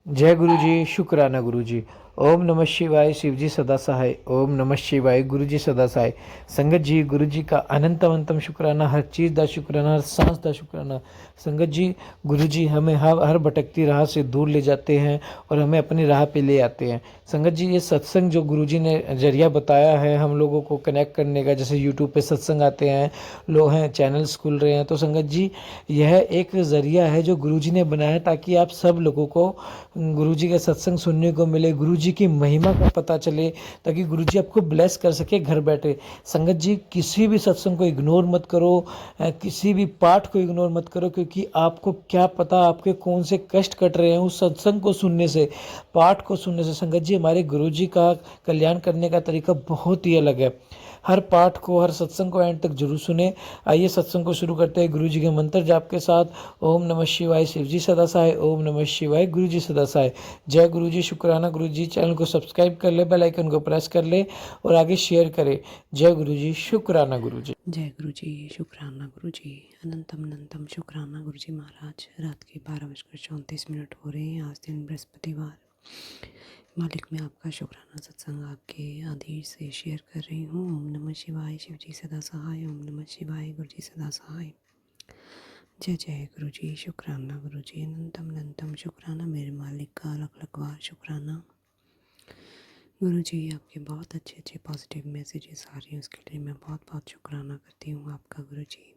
जय गुरु जी। शुक्राना गुरु जी। ओम नमः शिवाय। शिव जी सदा सहाय। ओम नमः शिवाय। गुरु जी सदा सहाय। संगत जी, गुरु जी का अनंत अनंतम शुक्राना, हर चीज़ का शुक्राना, हर सांस का शुक्राना। संगत जी, गुरु जी हमें हर भटकती राह से दूर ले जाते हैं और हमें अपनी राह पे ले आते हैं। संगत जी, ये सत्संग जो गुरु जी ने जरिया बताया है हम लोगों को कनेक्ट करने का, जैसे यूट्यूब पे सत्संग आते हैं, लोग हैं, चैनल्स खुल रहे हैं, तो संगत जी यह एक ज़रिया है जो गुरु जी ने बनाया है ताकि आप सब लोगों को गुरुजी का सत्संग सुनने को मिले, गुरुजी की महिमा का पता चले, ताकि गुरुजी आपको ब्लेस कर सके घर बैठे। संगत जी, किसी भी सत्संग को इग्नोर मत करो, किसी भी पाठ को इग्नोर मत करो, क्योंकि आपको क्या पता आपके कौन से कष्ट कट रहे हैं उस सत्संग को सुनने से, पाठ को सुनने से। संगत जी, हमारे गुरुजी का कल्याण करने का तरीका बहुत ही अलग है। हर पाठ को, हर सत्संग को एंड तक जरूर सुने। आइए सत्संग को शुरू करते हैं गुरु जी के मंत्र जाप के साथ। ओम नमः शिवाय। शिव जी सदा सहाय। ओम नमः शिवाय। गुरु जी सदा सहाय। जय गुरु जी। शुक्राना गुरु जी। चैनल को सब्सक्राइब कर ले, बेल आइकन को प्रेस कर ले और आगे शेयर करे। जय गुरु जी। शुक्राना गुरु जी। जय गुरु जी। शुक्राना गुरु जी। अनंतम अनंतम शुक्राना गुरु जी महाराज। रात के 12:34 हो रहे हैं। आज दिन बृहस्पतिवार। मालिक, मैं आपका शुक्राना सत्संग आपके आदेश से शेयर कर रही हूँ। ओम नमः शिवाय। शिव जी सदा सहाय। ओम नमः शिवाय। गुरु जी सदा सहाय। जय जय गुरु जी। शुक्राना गुरु जी। अनंतम अनंतम शुक्राना मेरे मालिक का लख लख बार शुक्राना। गुरु जी, आपके बहुत अच्छे अच्छे पॉजिटिव मैसेजेस आ रहे हैं, उसके लिए मैं बहुत बहुत शुक्राना करती हूँ आपका गुरु जी।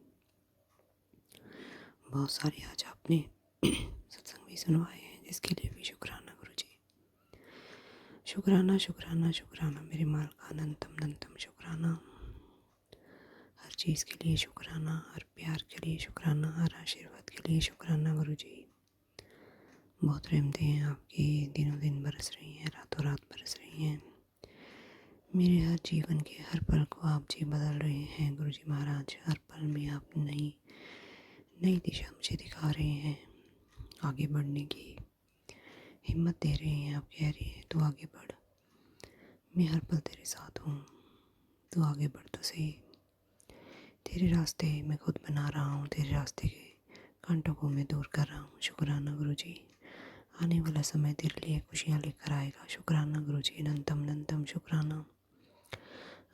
बहुत सारे आज आपने सत्संग भी सुनवाए हैं, जिसके लिए भी शुक्राना गुरु जी। शुक्राना शुक्राना शुक्राना मेरे माल का अनंतम अनंतम शुक्राना। हर चीज़ के लिए शुक्राना, हर प्यार के लिए शुक्राना, हर आशीर्वाद के लिए शुक्राना गुरु जी। बहुत रहमतें हैं आपकी, दिनों दिन बरस रही हैं, रातों रात बरस रही हैं। मेरे हर जीवन के हर पल को आप जी बदल रहे हैं गुरु जी महाराज। हर पल में आप नई नई दिशा मुझे दिखा रहे हैं, आगे बढ़ने की हिम्मत दे रहे हैं। आप कह रहे हैं तू आगे बढ़, मैं हर पल तेरे साथ हूँ, तू आगे बढ़ तो सही। तेरे रास्ते मैं खुद बना रहा हूँ, तेरे रास्ते के कांटों को मैं दूर कर रहा हूँ। शुक्राना गुरु जी। आने वाला समय तेरे लिए खुशियाँ लेकर आएगा। शुक्राना गुरु जी। अनंतम अनंतम शुक्राना।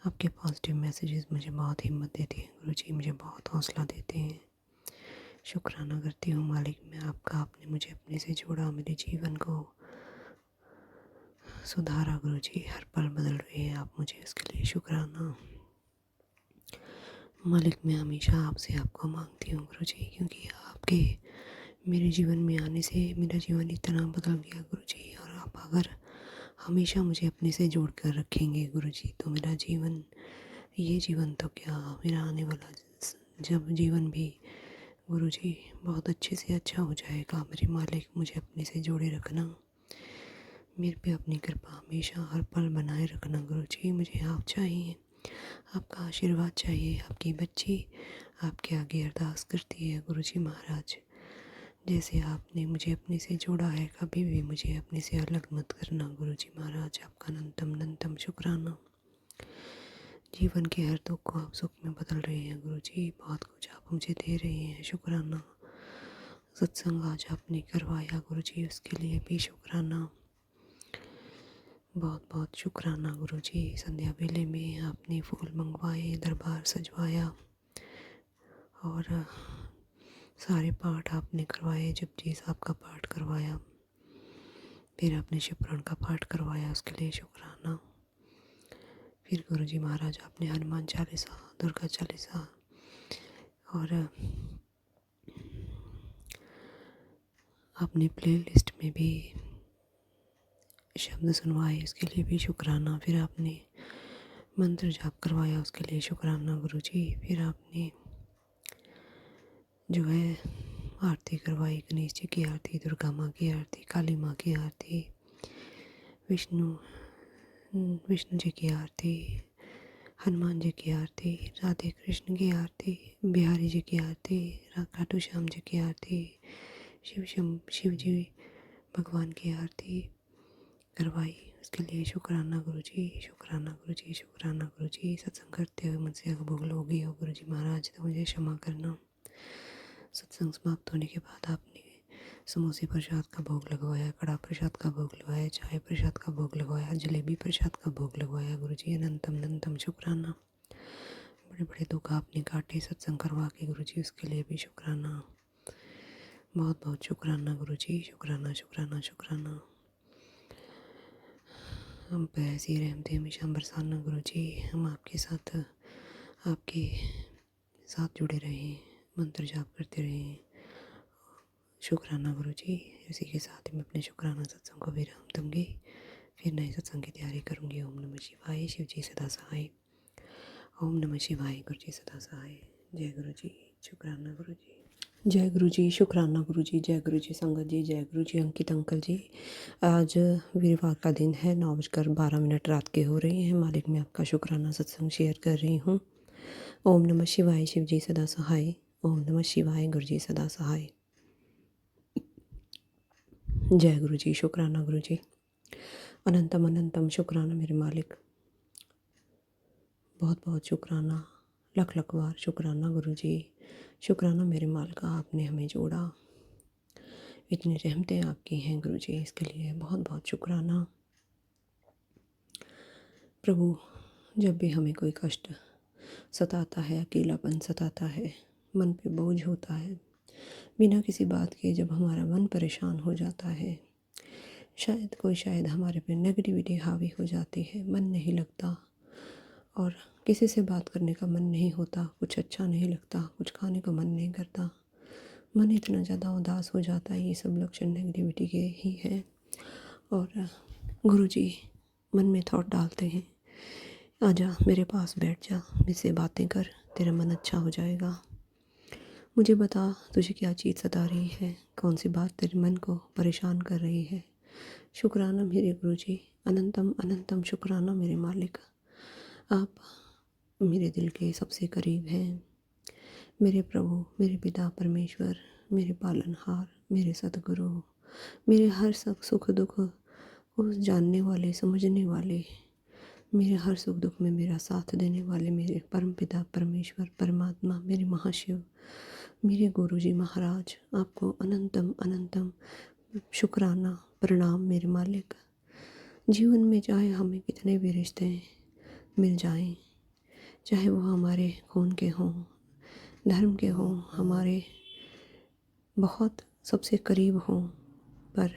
आपके पॉजिटिव मैसेजेस मुझे बहुत हिम्मत देते हैं गुरु जी, मुझे बहुत हौसला देते हैं। शुक्राना करती हूँ मालिक मैं आपका, आपने मुझे अपने से जोड़ा, मेरे जीवन को सुधारा गुरु जी। हर पल बदल रहे हैं आप मुझे, इसके लिए शुक्राना। मालिक मैं हमेशा आपसे आपको मांगती हूँ गुरु जी, क्योंकि आपके मेरे जीवन में आने से मेरा जीवन इतना बदल गया गुरु जी। और आप अगर हमेशा मुझे अपने से जोड़ कर रखेंगे गुरु जी, तो मेरा जीवन, ये जीवन तो क्या, मेरा आने वाला जब जीवन भी गुरु जी बहुत अच्छे से अच्छा हो जाएगा। मेरे मालिक मुझे अपने से जोड़े रखना, मेरे पे अपनी कृपा हमेशा हर पल बनाए रखना गुरु जी। मुझे आप चाहिए, आपका आशीर्वाद चाहिए। आपकी बच्ची आपके आगे अरदास करती है गुरु जी महाराज, जैसे आपने मुझे अपने से जोड़ा है, कभी भी मुझे अपने से अलग मत करना गुरु जी महाराज। आपका अनंतम अनंतम शुक्राना। जीवन के हर दुख को आप सुख में बदल रहे हैं गुरु जी, बहुत कुछ आप मुझे दे रहे हैं। शुक्राना। सत्संग आज आपने करवाया गुरु जी, उसके लिए भी शुक्राना। बहुत बहुत शुक्राना गुरु जी। संध्या वेले में आपने फूल मंगवाए, दरबार सजवाया और सारे पाठ आपने करवाए। जपजी साहब का पाठ करवाया, फिर आपने शिवपुराण का पाठ करवाया, उसके लिए शुक्राना। फिर गुरु जी महाराज आपने हनुमान चालीसा, दुर्गा चालीसा और आपने प्ले लिस्ट में भी शब्द सुनवाए, उसके लिए भी शुक्राना। फिर आपने मंत्र जाप करवाया, उसके लिए शुक्राना गुरु जी। फिर आपने जो है आरती करवाई, गणेश जी की आरती, दुर्गा माँ की आरती, काली माँ की आरती, विष्णु विष्णु जी की आरती, हनुमान जी की आरती, राधे कृष्ण की आरती, बिहारी जी की आरती, खाटू श्याम जी की आरती, शिव जी भगवान की आरती करवाई, उसके लिए शुक्राना गुरु जी। शुक्राना गुरु जी। शुक्राना गुरु जी। सत्संग करते हुए मुझसे अगर भूल होगी हो गुरु जी महाराज तो मुझे क्षमा करना। सत्संग समाप्त होने के बाद आपने समोसे प्रसाद का भोग लगवाया, कड़ा प्रसाद का भोग लगवाया, चाय प्रसाद का भोग लगवाया, जलेबी प्रसाद का भोग लगवाया। गुरुजी अनंतम अनंतम शुक्राना। बड़े बड़े दुख आपने काटे सत्संग करवा के गुरुजी, उसके लिए भी शुक्राना, बहुत बहुत शुक्राना गुरुजी, शुक्राना शुक्राना शुक्राना। हम पे ऐसी रहमतें हमेशा बरसाना गुरुजी, हम आपके साथ जुड़े रहें, मंत्र जाप करते रहें। शुक्राना गुरुजी। इसी के साथ ही मैं अपने शुक्राना सत्संग को विराम दूंगी, फिर नए सत्संग की तैयारी करूंगी। ओम नमः शिवाय, शिव जी सदा सहाय। ओम नमः शिवाय, गुरु जी सदा सहाय। जय गुरु जी, शुक्राना गुरु जी। जय गुरु जी, शुक्राना गुरु जी। जय गुरु जी संगत जी, जय गुरु जी अंकित अंकल जी। आज वीरवार का दिन है, 9:12 रात के हो रही हैं। मालिक मैं आपका शुक्राना सत्संग शेयर कर रही हूँ। ओम नमः शिवाय, शिव जी सदा सहाय। ओम नमः शिवाय, गुरु जी सदा सहाय। जय गुरु जी, शुक्राना गुरु जी। अनंतम अनंतम शुक्राना मेरे मालिक, बहुत बहुत शुक्राना, लख लख बार शुक्राना गुरु जी। शुक्राना मेरे मालिका, आपने हमें जोड़ा, इतनी रहमतें आपकी हैं गुरु जी, इसके लिए बहुत बहुत शुक्राना। प्रभु, जब भी हमें कोई कष्ट सताता है, अकेलापन सताता है, मन पे बोझ होता है, बिना किसी बात के जब हमारा मन परेशान हो जाता है, शायद हमारे पे नेगेटिविटी हावी हो जाती है, मन नहीं लगता और किसी से बात करने का मन नहीं होता, कुछ अच्छा नहीं लगता, कुछ खाने का मन नहीं करता, मन इतना ज़्यादा उदास हो जाता है, ये सब लक्षण नेगेटिविटी के ही हैं। और गुरुजी मन में थॉट डालते हैं, आजा मेरे पास बैठ जा, मुझसे बातें कर, तेरा मन अच्छा हो जाएगा। मुझे बता तुझे क्या चीज़ सता रही है, कौन सी बात तेरे मन को परेशान कर रही है। शुक्राना मेरे गुरुजी, अनंतम अनंतम शुक्राना मेरे मालिक, आप मेरे दिल के सबसे करीब हैं। मेरे प्रभु, मेरे पिता परमेश्वर, मेरे पालनहार, मेरे सतगुरु, मेरे हर सुख दुख को जानने वाले, समझने वाले, मेरे हर सुख दुख में मेरा साथ देने वाले, मेरे परम पिता परमेश्वर परमात्मा, मेरे महाशिव, मेरे गुरुजी महाराज, आपको अनंतम अनंतम शुक्राना प्रणाम मेरे मालिक। जीवन में चाहे हमें कितने भी रिश्ते मिल जाएं, चाहे वो हमारे खून के हों, धर्म के हों, हमारे बहुत सबसे करीब हों, पर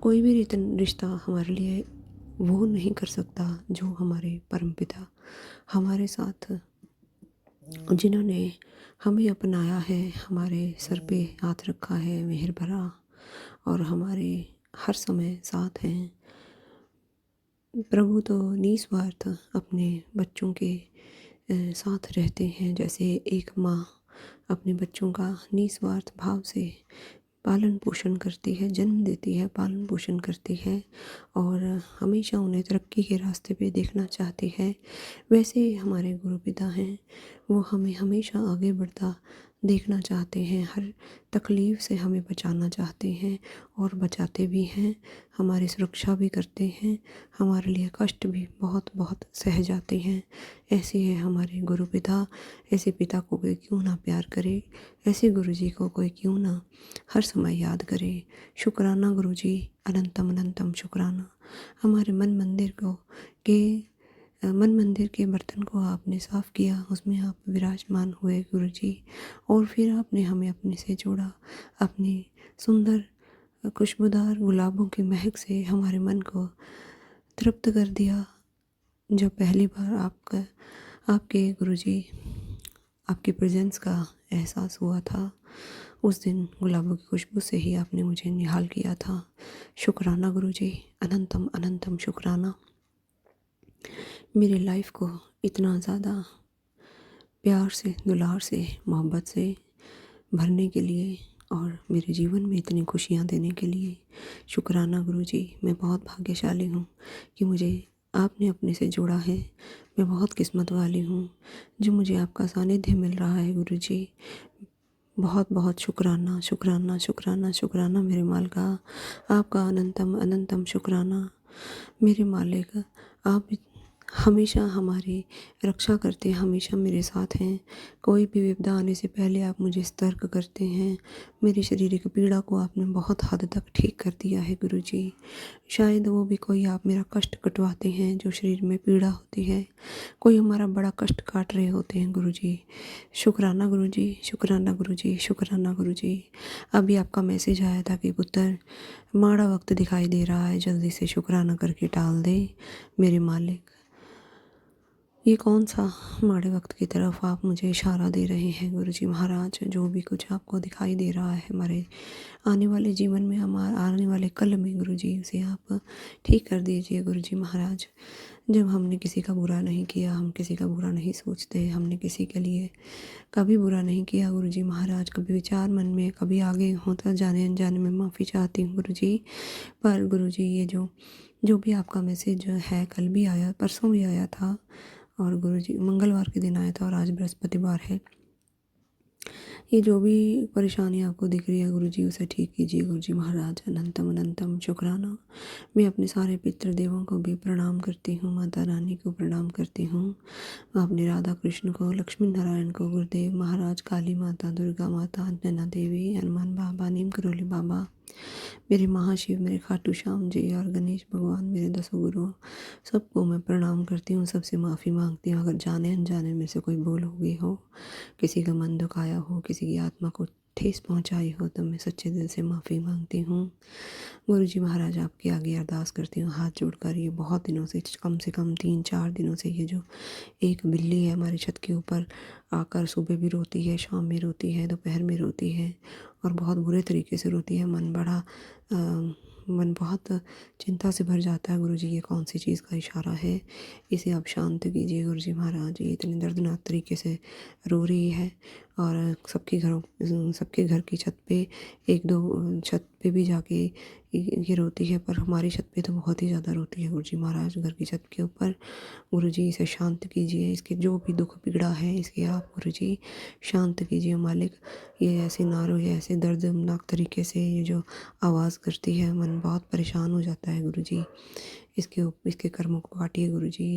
कोई भी रिश्ता हमारे लिए वो नहीं कर सकता जो हमारे परमपिता हमारे साथ, जिन्होंने हमें अपनाया है, हमारे सर पे हाथ रखा है मेहर भरा और हमारे हर समय साथ हैं। प्रभु तो निस्वार्थ अपने बच्चों के साथ रहते हैं, जैसे एक माँ अपने बच्चों का निस्वार्थ भाव से पालन पोषण करती है, जन्म देती है, पालन पोषण करती है और हमेशा उन्हें तरक्की के रास्ते पे देखना चाहती है। वैसे ही हमारे गुरु पिता हैं, वो हमें हमेशा आगे बढ़ता देखना चाहते हैं, हर तकलीफ़ से हमें बचाना चाहते हैं और बचाते भी हैं, हमारी सुरक्षा भी करते हैं, हमारे लिए कष्ट भी बहुत बहुत सह जाते हैं। ऐसे है हमारे गुरु पिता, ऐसे पिता को कोई क्यों ना प्यार करे, ऐसे गुरुजी को कोई क्यों ना हर समय याद करे। शुक्राना गुरुजी, अनंतम अनंतम शुक्राना। हमारे मन मंदिर के बर्तन को आपने साफ़ किया, उसमें आप विराजमान हुए गुरुजी, और फिर आपने हमें अपने से जोड़ा, अपनी सुंदर खुशबूदार गुलाबों की महक से हमारे मन को तृप्त कर दिया। जब पहली बार आपके गुरुजी, आपकी प्रेजेंस का एहसास हुआ था, उस दिन गुलाबों की खुशबू से ही आपने मुझे निहाल किया था। शुक्राना गुरुजी, अनंतम अनंतम शुक्राना। मेरी लाइफ को इतना ज़्यादा प्यार से, दुलार से, मोहब्बत से भरने के लिए और मेरे जीवन में इतनी खुशियाँ देने के लिए शुक्राना गुरुजी। मैं बहुत भाग्यशाली हूँ कि मुझे आपने अपने से जोड़ा है। मैं बहुत किस्मत वाली हूँ जो मुझे आपका सानिध्य मिल रहा है गुरुजी। बहुत बहुत शुक्राना शुक्राना शुक्राना शुक्राना मेरे मालिका, आपका अनंतम अनंतम शुक्राना मेरे मालिक। आप हमेशा हमारी रक्षा करते हैं, हमेशा मेरे साथ हैं। कोई भी विपदा आने से पहले आप मुझे सतर्क करते हैं। मेरी शारीरिक पीड़ा को आपने बहुत हद तक ठीक कर दिया है गुरुजी। शायद वो भी कोई आप मेरा कष्ट कटवाते हैं जो शरीर में पीड़ा होती है, कोई हमारा बड़ा कष्ट काट रहे होते हैं गुरुजी। शुक्राना गुरुजी, शुक्राना गुरुजी, शुक्राना गुरुजी। अभी आपका मैसेज आया था कि पुत्र माड़ा वक्त दिखाई दे रहा है, जल्दी से शुक्राना करके टाल दे मेरे मालिक। ये कौन सा माड़े वक्त की तरफ आप मुझे इशारा दे रहे हैं गुरुजी महाराज। जो भी कुछ आपको दिखाई दे रहा है हमारे आने वाले जीवन में, हमारे आने वाले कल में गुरुजी, उसे आप ठीक कर दीजिए गुरुजी महाराज। जब हमने किसी का बुरा नहीं किया, हम किसी का बुरा नहीं सोचते, हमने किसी के लिए कभी बुरा नहीं किया गुरुजी महाराज। कभी विचार मन में, कभी आगे होता जाने अनजाने में माफ़ी चाहती हूँ गुरुजी। पर गुरुजी ये जो भी आपका मैसेज है, कल भी आया, परसों भी आया था, और गुरुजी मंगलवार के दिन आया था, और आज बृहस्पतिवार है। ये जो भी परेशानी आपको दिख रही है गुरुजी, उसे ठीक कीजिए गुरुजी महाराज। अनंतम अनंतम शुक्राना। मैं अपने सारे पितृदेवों को भी प्रणाम करती हूँ, माता रानी को प्रणाम करती हूँ, अपने राधा कृष्ण को, लक्ष्मी नारायण को, गुरुदेव महाराज, काली माता, दुर्गा माता, नैना देवी, हनुमान बाबा, नीम करोली बाबा, मेरे महाशिव, मेरे खाटू श्याम जी और गणेश भगवान, मेरे दसों गुरु, सबको मैं प्रणाम करती हूँ। सबसे माफ़ी मांगती हूँ अगर जाने अनजाने में से कोई भूल हो गई हो, किसी का मन दुखाया हो, किसी की आत्मा को ठेस पहुंचाई हो, तो मैं सच्चे दिल से माफ़ी मांगती हूँ। गुरुजी महाराज आपके आगे अरदास करती हूँ हाथ जोड़कर। ये बहुत दिनों से, कम 3-4 दिनों से, ये जो एक बिल्ली है हमारी छत के ऊपर आकर सुबह भी रोती है, शाम में रोती है, दोपहर में रोती है, और बहुत बुरे तरीके से रोती है। मन बहुत चिंता से भर जाता है गुरुजी। ये कौन सी चीज़ का इशारा है, इसे आप शांत कीजिए गुरुजी महाराज। ये इतनी दर्दनाक तरीके से रो रही है, और सबके घर की छत पे, एक दो छत पे भी जाके ये रोती है, पर हमारी छत पे तो बहुत ही ज़्यादा रोती है गुरुजी महाराज, घर की छत के ऊपर। गुरुजी इसे शांत कीजिए, इसके जो भी दुख पीड़ा है इसके आप गुरुजी शांत कीजिए मालिक। ये ऐसे ना रोए, ऐसे दर्दनाक तरीके से ये जो आवाज़ करती है, मन बहुत परेशान हो जाता है गुरुजी। इसके कर्मों को काटिए गुरुजी,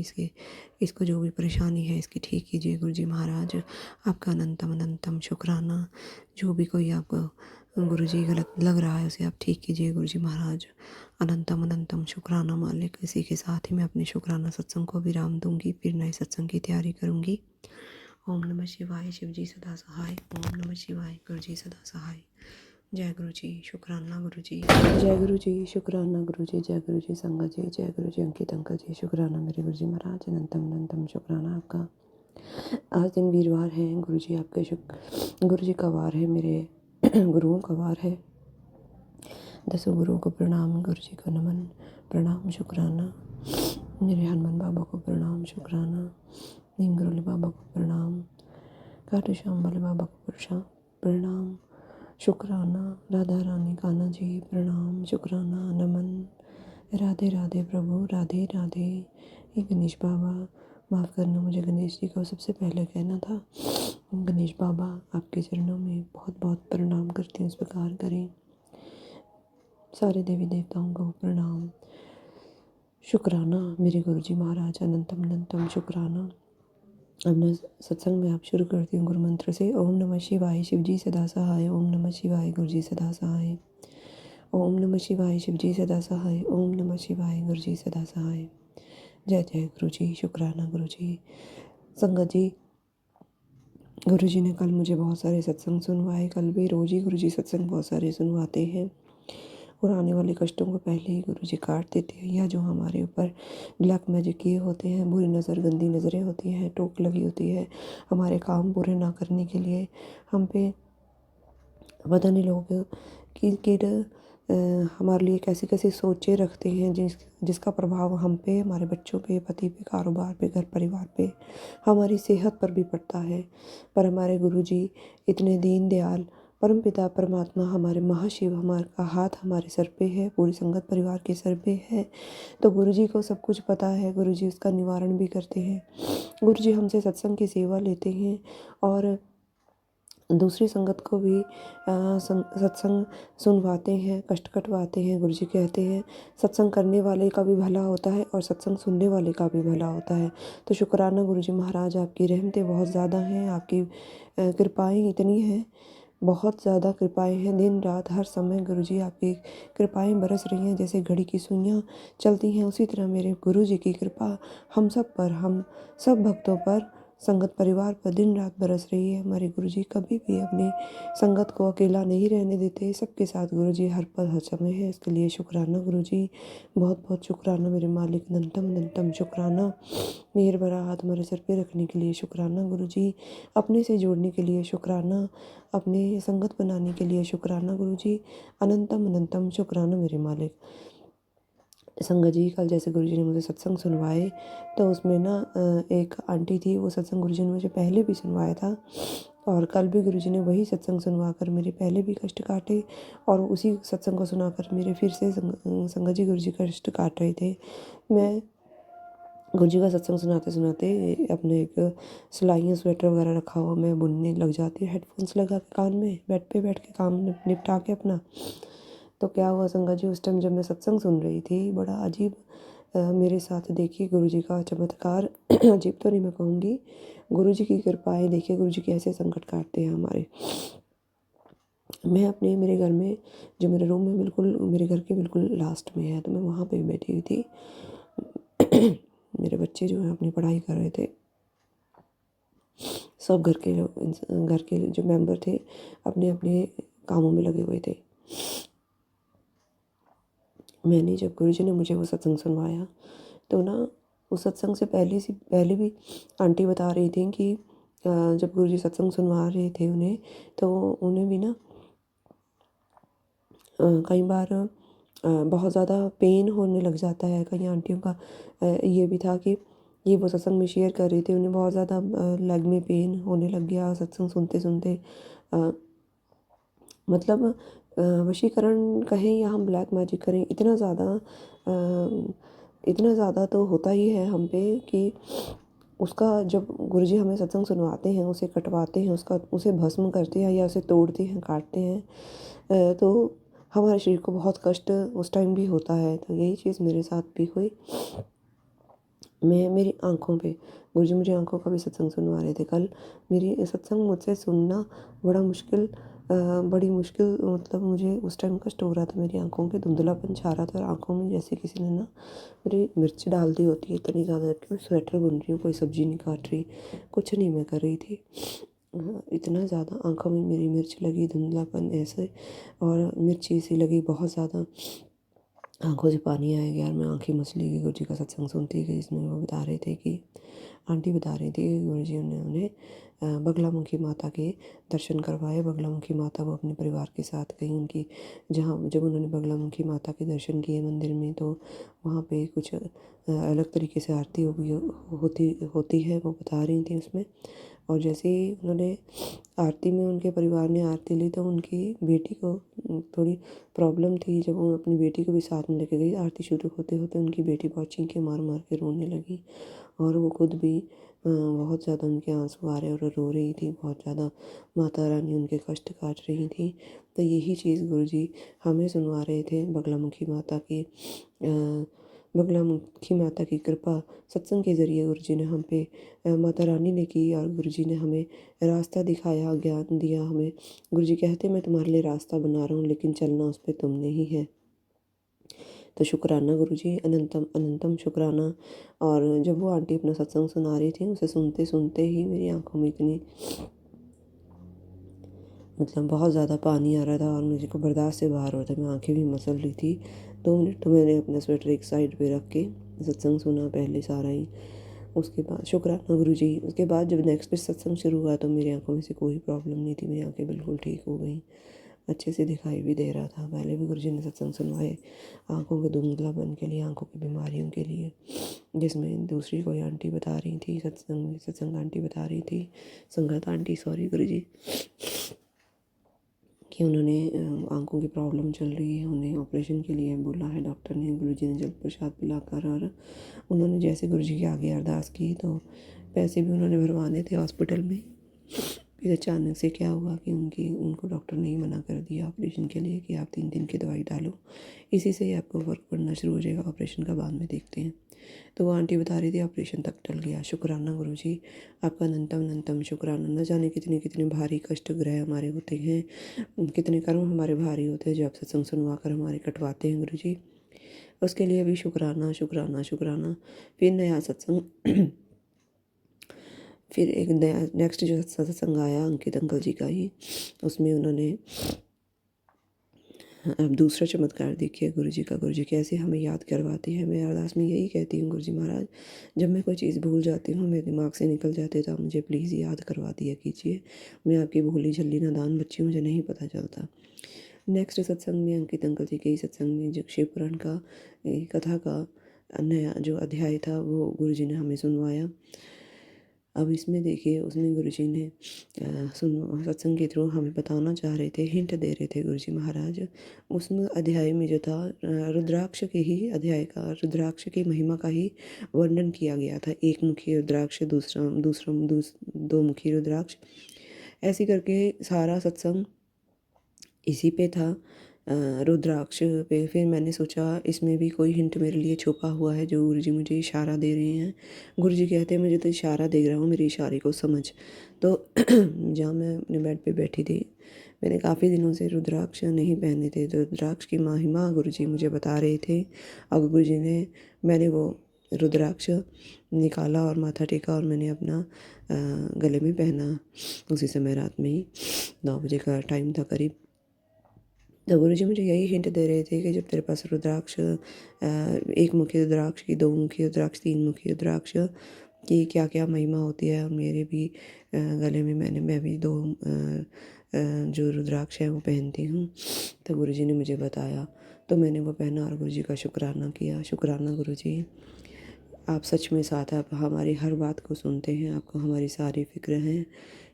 इसको जो भी परेशानी है इसकी ठीक कीजिए गुरुजी महाराज। आपका अनंतम अनंतम शुक्राना। जो भी कोई आपको गुरुजी गलत लग रहा है उसे आप ठीक कीजिए गुरुजी महाराज। अनंतम अनंतम शुक्राना मालिक। इसी के साथ ही मैं अपने शुक्राना सत्संग को विराम दूंगी, फिर नए सत्संग की तैयारी करूंगी। ओम नमः शिवाय, शिव जी सदा सहाय। ओम नमः शिवाय, गुरु जी सदा सहाय। जय गुरु जी, शुक्राना गुरु जी। जय गुरु जी, शुक्राना गुरु जी। जय गुरु जी संगत जी, जय गुरु जी अंकित अंकल जी, शुक्राना मेरे गुरु जी महाराज। अनंतम अनंतम शुक्राना आपका। आज दिन वीरवार है गुरु जी, आपके गुरु जी का वार है, मेरे गुरुओं का वार है। दसों गुरुओं को प्रणाम, गुरु जी को नमन, प्रणाम, शुक्राना। मेरे हनुमान बाबा को प्रणाम, शुक्राना। नीम करोली बाबा को प्रणाम, खाटू श्याम वाले बाबा को प्रणाम, शुक्राना। राधा रानी कान्हा जी प्रणाम, शुक्राना, नमन। राधे राधे प्रभु, राधे राधे। ये गणेश बाबा, माफ़ करना, मुझे गणेश जी को सबसे पहले कहना था। गणेश बाबा आपके चरणों में बहुत बहुत प्रणाम करती हूँ, इस प्रकार करें। सारे देवी देवताओं को प्रणाम, शुक्राना मेरे गुरु जी महाराज। अनंतम अनंतम शुक्राना। अब मैं सत्संग में आप शुरू करती हूँ गुरु मंत्र से। ओम नमः शिवाय, शिव जी सदा सहाय। ओम नमः शिवाय, गुरु जी सदा सहाय। ओम नमः शिवाय, शिव जी सदा सहाय। ओम नमः शिवाय, गुरु जी सदा सहाय। जय जय गुरु जी, शुक्राना गुरु जी। संगत जी, गुरु जी ने कल मुझे बहुत सारे सत्संग सुनवाए। कल भी रोज़ ही गुरु जी सत्संग बहुत सारे सुनवाते हैं, और आने वाले कष्टों को पहले ही गुरु जी काट देते हैं। या जो हमारे ऊपर ब्लैक मैजिक किए होते हैं, बुरी नज़र, गंदी नज़रें होती हैं, टोक लगी होती है हमारे काम पूरे ना करने के लिए, हम पे पता नहीं लोग कि हमारे लिए कैसी कैसी सोचें रखते हैं, जिसका प्रभाव हम पे, हमारे बच्चों पे, पति पे, कारोबार पे, घर परिवार पे, हमारी सेहत पर भी पड़ता है। पर हमारे गुरुजी इतने दीन दयाल, परम पिता परमात्मा, हमारे महाशिव, हमारा हाथ हमारे सर पे है, पूरी संगत परिवार के सर पे है। तो गुरुजी को सब कुछ पता है, गुरुजी उसका निवारण भी करते हैं। गुरुजी हमसे सत्संग की सेवा लेते हैं, और दूसरी संगत को भी सत्संग सुनवाते हैं, कष्ट कटवाते हैं। गुरुजी कहते हैं सत्संग करने वाले का भी भला होता है और सत्संग सुनने वाले का भी भला होता है। तो शुक्राना गुरुजी महाराज, आपकी रहमतें बहुत ज़्यादा हैं, आपकी कृपाएँ इतनी हैं, बहुत ज़्यादा कृपाएँ हैं। दिन रात हर समय गुरुजी आपकी कृपाएँ बरस रही हैं। जैसे घड़ी की सुइयाँ चलती हैं उसी तरह मेरे गुरुजी की कृपा हम सब पर, हम सब भक्तों पर, संगत परिवार पर दिन रात बरस रही है। हमारे गुरुजी कभी भी अपनी संगत को अकेला नहीं रहने देते, सबके साथ गुरुजी हर पल हर समय है। इसके लिए शुक्राना गुरुजी, बहुत बहुत शुक्राना मेरे मालिक, अनंतम अनंतम शुक्राना। मेहर भरा हाथ हमारे सर पे रखने के लिए शुक्राना गुरुजी, अपने से जोड़ने के लिए शुक्राना, अपने संगत बनाने के लिए शुक्राना गुरुजी, अनंतम अनंतम शुक्राना मेरे मालिक। संगत जी, कल जैसे गुरुजी ने मुझे सत्संग सुनवाए तो उसमें ना एक आंटी थी, वो सत्संग गुरुजी ने मुझे पहले भी सुनवाया था और कल भी गुरुजी ने वही सत्संग सुनवा कर मेरे पहले भी कष्ट काटे और उसी सत्संग को सुनाकर मेरे फिर से संगत जी गुरुजी कष्ट काट रहे थे। मैं गुरुजी का सत्संग सुनाते सुनाते अपने एक सिलाइयाँ स्वेटर वगैरह रखा हुआ मैं बुनने लग जाती हूँ, हेडफोन्स लगा के कान में, बेड पे बैठ के काम निपटा के अपना। तो क्या हुआ संगत जी, उस टाइम जब मैं सत्संग सुन रही थी, बड़ा अजीब मेरे साथ देखिए गुरुजी का चमत्कार अजीब तो नहीं मैं कहूँगी, गुरुजी की कृपाएं देखिए, गुरुजी कैसे संकट काटते हैं हमारे। मैं अपने मेरे घर में, जो मेरे रूम में बिल्कुल मेरे घर के बिल्कुल लास्ट में है, तो मैं वहाँ पे बैठी हुई थी। मेरे बच्चे जो हैं अपनी पढ़ाई कर रहे थे, सब घर के जो मेंबर थे अपने अपने कामों में लगे हुए थे। मैंने जब गुरुजी ने मुझे वो सत्संग सुनवाया तो ना, उस सत्संग से पहले भी आंटी बता रही थी कि जब गुरुजी सत्संग सुनवा रहे थे उन्हें, तो उन्हें भी ना कई बार बहुत ज़्यादा पेन होने लग जाता है। कई आंटियों का ये भी था कि ये वो सत्संग में शेयर कर रही थी, उन्हें बहुत ज़्यादा लेग में पेन होने लग गया सत्संग सुनते सुनते। मतलब वशीकरण कहें या हम ब्लैक मैजिक करें, इतना ज़्यादा तो होता ही है हम पे कि उसका जब गुरुजी हमें सत्संग सुनवाते हैं, उसे कटवाते हैं, उसे भस्म करते हैं या उसे तोड़ते हैं, काटते हैं, तो हमारे शरीर को बहुत कष्ट उस टाइम भी होता है। तो यही चीज़ मेरे साथ भी हुई। मेरी आँखों पे गुरुजी मुझे आँखों का भी सत्संग सुनवा रहे थे कल। मेरी सत्संग मुझसे सुनना बड़ी मुश्किल, मतलब मुझे उस टाइम कष्ट हो रहा था, मेरी आँखों पे धुंधलापन छा रहा था और आँखों में जैसे किसी ने ना मेरी मिर्च डाल दी होती है इतनी ज़्यादा कि मैं स्वेटर बुन रही हूँ, कोई सब्जी नहीं काट रही, कुछ नहीं मैं कर रही थी। इतना ज़्यादा आँखों में मेरी मिर्च लगी, धुंधलापन ऐसे, और मिर्ची सी लगी बहुत ज़्यादा, आंखों से पानी आया गया और मैं आंखें मसली की गुरुजी का सत्संग सुनती गई। इसमें वो बता रहे थे कि आंटी बता रही थी कि गुरुजी ने उन्हें बगलामुखी माता के दर्शन करवाए। बगलामुखी माता वो अपने परिवार के साथ गई उनकी, जहाँ जब उन्होंने बगलामुखी माता के दर्शन किए मंदिर में, तो वहाँ पे कुछ अलग तरीके से आरती होती है, वो बता रही थी उसमें। और जैसे ही उन्होंने आरती में, उनके परिवार ने आरती ली, तो उनकी बेटी को थोड़ी प्रॉब्लम थी। जब वो अपनी बेटी को भी साथ में लेके गई, आरती शुरू होते होते उनकी बेटी बहुत चीखें मार मार के रोने लगी और वो खुद भी बहुत ज़्यादा उनके आंसू आ रहे और रो रही थी बहुत ज़्यादा। माता रानी उनके कष्ट काट रही थी। तो यही चीज़ गुरुजी हमें सुनवा रहे थे। बगलामुखी माता की कृपा सत्संग के ज़रिए गुरुजी ने हम पे, माता रानी ने की और गुरुजी ने हमें रास्ता दिखाया, ज्ञान दिया हमें। गुरुजी कहते मैं तुम्हारे लिए रास्ता बना रहा हूँ, लेकिन चलना उस पर तुमने ही है। तो शुक्राना गुरुजी, अनंतम अनंतम शुक्राना। और जब वो आंटी अपना सत्संग सुना रही थी, उसे सुनते सुनते ही मेरी आंखों में इतनी, मतलब बहुत ज़्यादा पानी आ रहा था और मुझे को बर्दाश्त से बाहर हो रहा था, मैं आंखें भी मसल रही थी। 2 मिनट तो मैंने अपना स्वेटर एक साइड पे रख के सत्संग सुना पहले सारा ही। उसके बाद शुक्राना गुरुजी, उसके बाद जब नेक्स्ट डे सत्संग शुरू हुआ तो मेरी आंखों में से कोई प्रॉब्लम नहीं थी, मेरी आंखें बिल्कुल ठीक हो गई, अच्छे से दिखाई भी दे रहा था। पहले भी गुरुजी ने सत्संग सुनवाए आंखों के धुंधलापन के लिए, आंखों की बीमारियों के लिए, जिसमें दूसरी कोई आंटी बता रही थी, सत्संग आंटी बता रही थी, संगत आंटी सॉरी गुरुजी, कि उन्होंने आंखों की प्रॉब्लम चल रही है, उन्हें ऑपरेशन के लिए बोला है डॉक्टर ने। गुरुजी ने जल प्रसाद पिलाकर, और उन्होंने जैसे गुरुजी के आगे अरदास की तो पैसे भी उन्होंने भरवाने थे हॉस्पिटल में। फिर अचानक से क्या हुआ कि उनको डॉक्टर ने ही मना कर दिया ऑपरेशन के लिए कि आप 3 दिन की दवाई डालो, इसी से ही आपको फ़र्क पड़ना शुरू हो जाएगा, ऑपरेशन का बाद में देखते हैं। तो वो आंटी बता रही थी ऑपरेशन तक टल गया। शुक्राना गुरुजी, आपका अनंतम अनंतम शुक्राना। न जाने कितने कितने भारी कष्ट ग्रह हमारे होते हैं, कितने कर्म हमारे भारी होते हैं जो आप सत्संग सुनवा कर हमारे कटवाते हैं गुरुजी। उसके लिए भी शुक्राना शुक्राना शुक्राना। फिर नया सत्संग फिर एक नया नेक्स्ट जो सत्संग आया अंकित अंकल जी का ही, उसमें उन्होंने अब दूसरा चमत्कार देखिए गुरु जी का। गुरु जी कैसे हमें याद करवाते हैं। मैं अरदास में यही कहती हूँ, गुरु जी महाराज जब मैं कोई चीज़ भूल जाती हूँ, मेरे दिमाग से निकल जाते, तो आप मुझे प्लीज़ याद करवा दिया कीजिए। मैं आपकी भोली झल्ली नादान बच्ची हूँ, मुझे नहीं पता चलता। नेक्स्ट सत्संग में अंकित अंकल जी के ही सत्संग में जो शिव पुराण का कथा का नया जो अध्याय था वो गुरु जी ने हमें सुनवाया। अब इसमें देखिए उसमें गुरुजी ने सत्संग के थ्रू हमें बताना चाह रहे थे, हिंट दे रहे थे गुरुजी महाराज। उसमें अध्याय में जो था रुद्राक्ष के ही अध्याय का, रुद्राक्ष की महिमा का ही वर्णन किया गया था। एक मुखी रुद्राक्ष, दो मुखी रुद्राक्ष, ऐसे करके सारा सत्संग इसी पे था, रुद्राक्ष पे। फिर मैंने सोचा इसमें भी कोई हिंट मेरे लिए छुपा हुआ है जो गुरुजी मुझे इशारा दे रहे हैं। गुरुजी कहते हैं मुझे तो इशारा दे रहा हूँ, मेरे इशारे को समझ। तो जहाँ मैं अपने बेड पे बैठी थी, मैंने काफ़ी दिनों से रुद्राक्ष नहीं पहने थे, तो रुद्राक्ष की महिमा गुरुजी मुझे बता रहे थे। अब गुरुजी ने मैंने वो रुद्राक्ष निकाला और माथा टेका और मैंने अपना गले में पहना। उसी समय रात में ही 9 बजे का टाइम था करीब। तो गुरुजी मुझे यही हिंट दे रहे थे कि जब तेरे पास रुद्राक्ष, एक मुखी रुद्राक्ष की, दो मुखी रुद्राक्ष, तीन मुखी रुद्राक्ष की क्या क्या महिमा होती है। मेरे भी गले में मैं भी दो जो रुद्राक्ष है वो पहनती हूँ। तो गुरुजी ने मुझे बताया, तो मैंने वो पहना और गुरुजी का शुक्राना किया। शुक्राना गुरुजी, आप सच में साथ, आप हमारी हर बात को सुनते हैं, आपको हमारी सारी फिक्र है।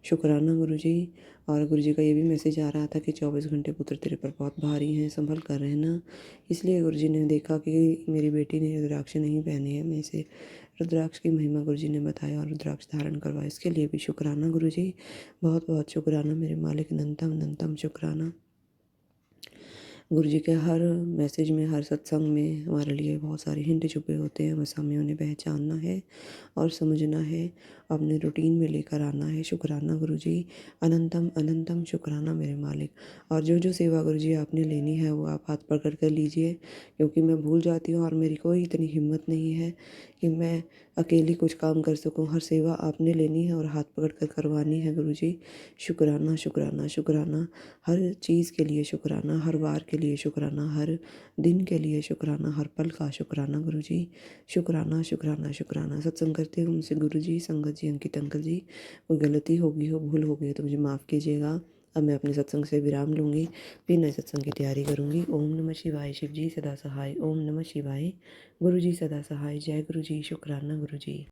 शुक्राना गुरुजी। और गुरुजी का ये भी मैसेज आ रहा था कि 24 घंटे पुत्र तेरे पर बहुत भारी हैं, संभल कर रहना। इसलिए गुरुजी ने देखा कि मेरी बेटी ने रुद्राक्ष नहीं पहनी है, मैं इसे रुद्राक्ष की महिमा गुरुजी ने बताया और रुद्राक्ष धारण करवाया। इसके लिए भी शुक्राना गुरुजी, बहुत बहुत शुक्राना मेरे मालिक, अनंतम अनंतम शुक्राना। गुरुजी के हर मैसेज में, हर सत्संग में हमारे लिए बहुत सारे हिंट छुपे होते हैं, बस हमें उन्हें पहचानना है और समझना है, अपने रूटीन में लेकर आना है। शुक्राना गुरुजी, अनंतम अनंतम शुक्राना मेरे मालिक। और जो जो सेवा गुरुजी आपने लेनी है वो आप हाथ पकड़ कर लीजिए, क्योंकि मैं भूल जाती हूँ और मेरी कोई इतनी हिम्मत नहीं है कि मैं अकेली कुछ काम कर सकूँ। हर सेवा आपने लेनी है और हाथ पकड़ कर करवानी है गुरुजी। शुक्राना शुक्राना शुक्राना, हर चीज़ के लिए शुक्राना, हर वार के लिए शुक्राना, हर दिन के लिए शुक्राना, हर पल का शुक्राना गुरुजी। शुक्राना शुक्राना शुक्राना। सत्संग करते हुए मुझसे गुरुजी, संगत जी, अंकित अंकल जी, कोई गलती होगी हो, भूल हो गई हो तो मुझे माफ़ कीजिएगा। अब मैं अपने सत्संग से विराम लूँगी, फिर नए सत्संग की तैयारी करूँगी। ओम नमः शिवाय। शिव जी सदा सहाय। ओम नमः शिवाय। गुरु जी सदा सहाय। जय गुरु जी। शुक्राना गुरु जी।